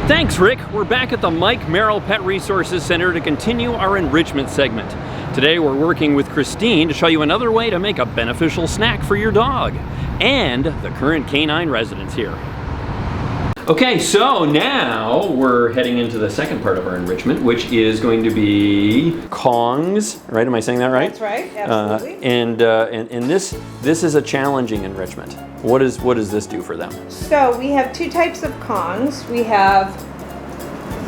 Thanks, Rick. We're back at the Mike Merrill Pet Resources Center to continue our enrichment segment. Today we're working with Christine to show you another way to make a beneficial snack for your dog and the current canine residents here. Okay, so now we're heading into the second part of our enrichment, which is going to be Kongs, right? Am I saying that right? That's right, absolutely. And this is a challenging enrichment. What does this do for them? So we have two types of Kongs. We have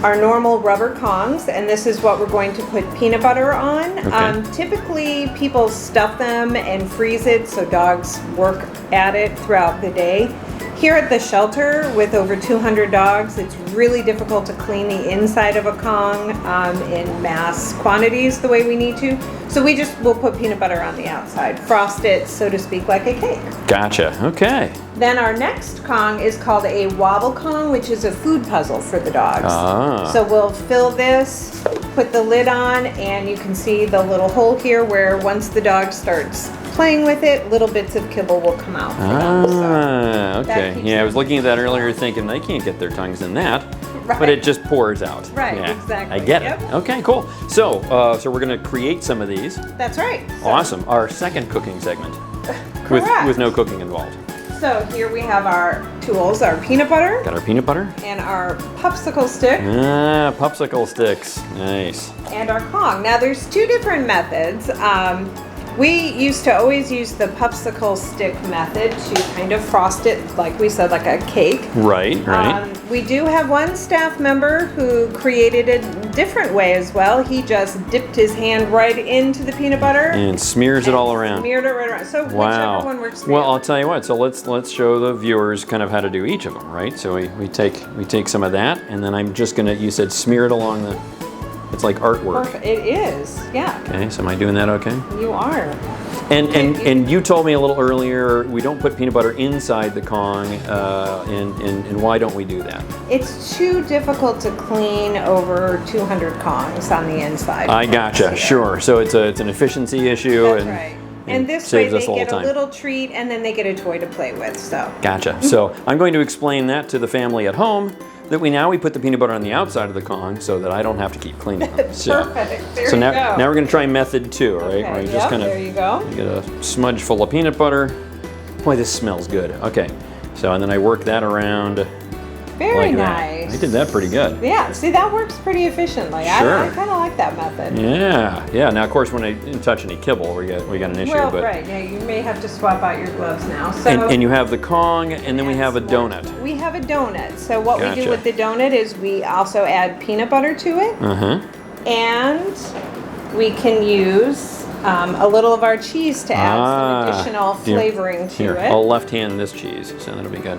our normal rubber Kongs, and this is what we're going to put peanut butter on. Okay. Typically people stuff them and freeze it so dogs work at it throughout the day. Here at the shelter with over 200 dogs, it's really difficult to clean the inside of a Kong in mass quantities the way we need to. So we'll put peanut butter on the outside, frost it, so to speak, like a cake. Gotcha, okay. Then our next Kong is called a wobble Kong, which is a food puzzle for the dogs. Ah. So we'll fill this, put the lid on, and you can see the little hole here where once the dog starts playing with it, little bits of kibble will come out. Okay. Yeah, I was looking at that earlier thinking they can't get their tongues in that, right. But it just pours out. Right, yeah, exactly. I get Yep. it. Okay, cool. So we're going to create some of these. That's right. So, Awesome. Our second cooking segment correct. with no cooking involved. So here we have our tools, our peanut butter. Got our peanut butter. And our popsicle stick. Popsicle sticks. Nice. And our Kong. Now there's two different methods. We used to always use the popsicle stick method to kind of frost it, like we said, like a cake. Right. We do have one staff member who created a different way as well. He just dipped his hand right into the peanut butter. And smears it all around. Smeared it right around. So Wow. whichever one works for you. Well, I'll tell you what. So let's show the viewers kind of how to do each of them, right? So we take some of that, and then I'm just gonna. You said smear it along the. It's like artwork. Perfect. It is, yeah. Okay, so am I doing that okay? You are. And you told me a little earlier we don't put peanut butter inside the Kong, and why don't we do that? It's too difficult to clean over 200 Kongs on the inside. I gotcha, sure. So it's an efficiency issue. That's and, right. And this way saves us they a get a time. little treat and then they get a toy to play with, so. Gotcha. So I'm going to explain that to the family at home, that we put the peanut butter on the outside of the Kong so that I don't have to keep cleaning them. Perfect. There So you now go. we're going to try method 2, right? Okay, Where you yep, just kind of there you go. get a smudge full of peanut butter. Boy, this smells good. Okay. So and then I work that around. Very like nice. That. I did that pretty good. Yeah, see that works pretty efficiently. Sure. I kind of like that method. Yeah. Now of course when I didn't touch any kibble, we got an issue. Well, but right. Yeah, you may have to swap out your gloves now. So. and you have the Kong, and then we have a donut. We have a donut. So what we Gotcha. do with the donut is we also add peanut butter to it. And we can use a little of our cheese to add some additional flavoring to it. I'll left hand this cheese, so that'll be good.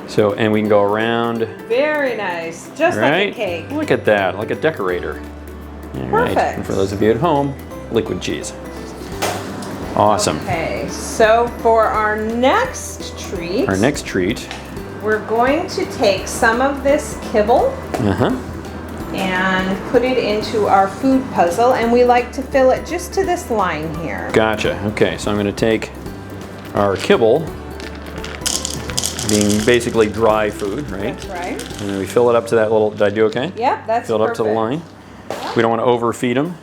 So, and we can go around. Very nice, just like a cake. Look at that, like a decorator. All right. Perfect. And for those of you at home, liquid cheese. Awesome. Okay, so for our next treat, we're going to take some of this kibble and put it into our food puzzle, and we like to fill it just to this line here. Gotcha. Okay, so I'm going to take our kibble, being basically dry food, right? That's right. And then we fill it up to that little, did I do okay? Yep, that's Fill it up to the line. We don't want to overfeed them.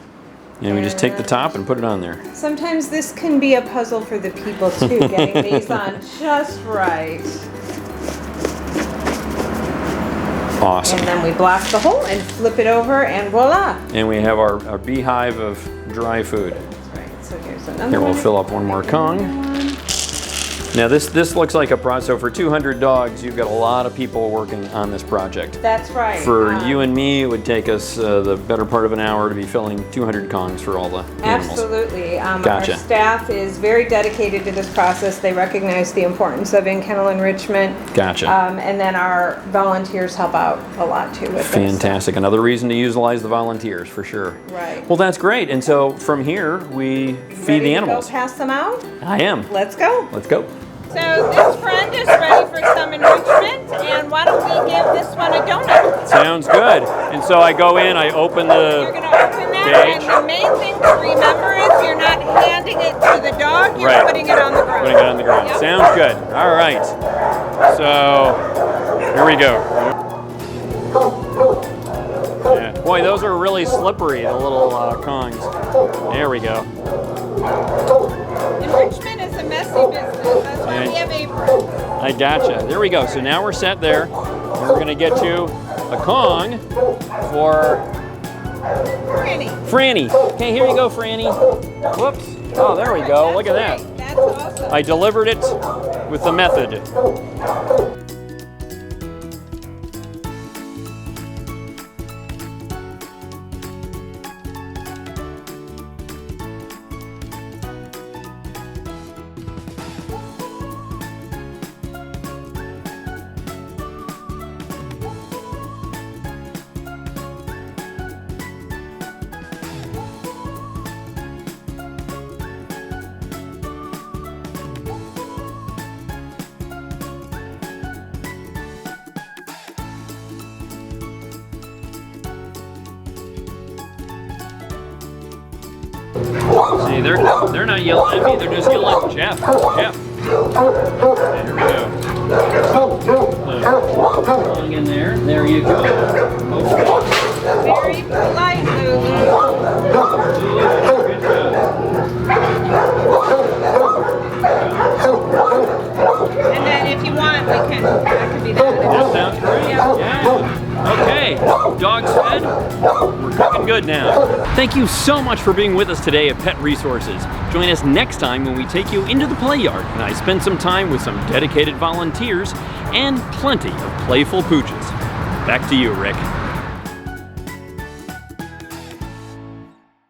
And we just take the top and put it on there. Sometimes this can be a puzzle for the people too, getting these on just right. Awesome. And then we block the hole and flip it over, and voila. And we have our beehive of dry food. That's right. So here's another Here we'll one. fill up one more Kong. Now this looks like a project. So for 200 dogs, you've got a lot of people working on this project. That's right. For you and me, it would take us the better part of an hour to be filling 200 Kongs for all the animals. Absolutely. Gotcha. Our staff is very dedicated to this process. They recognize the importance of in-kennel enrichment. Gotcha. And then our volunteers help out a lot too with Fantastic. Another reason to utilize the volunteers for sure. Right. Well, that's great. And so from here, we feed the animals. Ready to go pass them out? I am. Let's go. Let's go. So this friend is ready for some enrichment, and why don't we give this one a donut? Sounds good. And so I go in, I open the You're going to open that, page. and the main thing to remember is you're not handing it to the dog, you're putting it on the ground. Putting it on the ground. Yep. Sounds good. All right. So here we go. really slippery, the little Kongs. There we go. Enrichment is a messy business. That's why we have aprons. I gotcha. There we go. So now we're set there. And we're gonna get you a Kong for Franny. Okay, here you go, Franny. Whoops. Oh, there we go. Look at that. That's awesome. I delivered it with the method. See, they're not yelling at me, they're just yelling at Jeff. Jeff. Okay, here we go. Going in there. There you go. Very polite, Lulu. Good job. And then if you want, that can be done. That sounds great. Yeah. Okay, dog's fed. We're cooking good now. Thank you so much for being with us today at Pet Resources. Join us next time when we take you into the play yard and I spend some time with some dedicated volunteers and plenty of playful pooches. Back to you, Rick.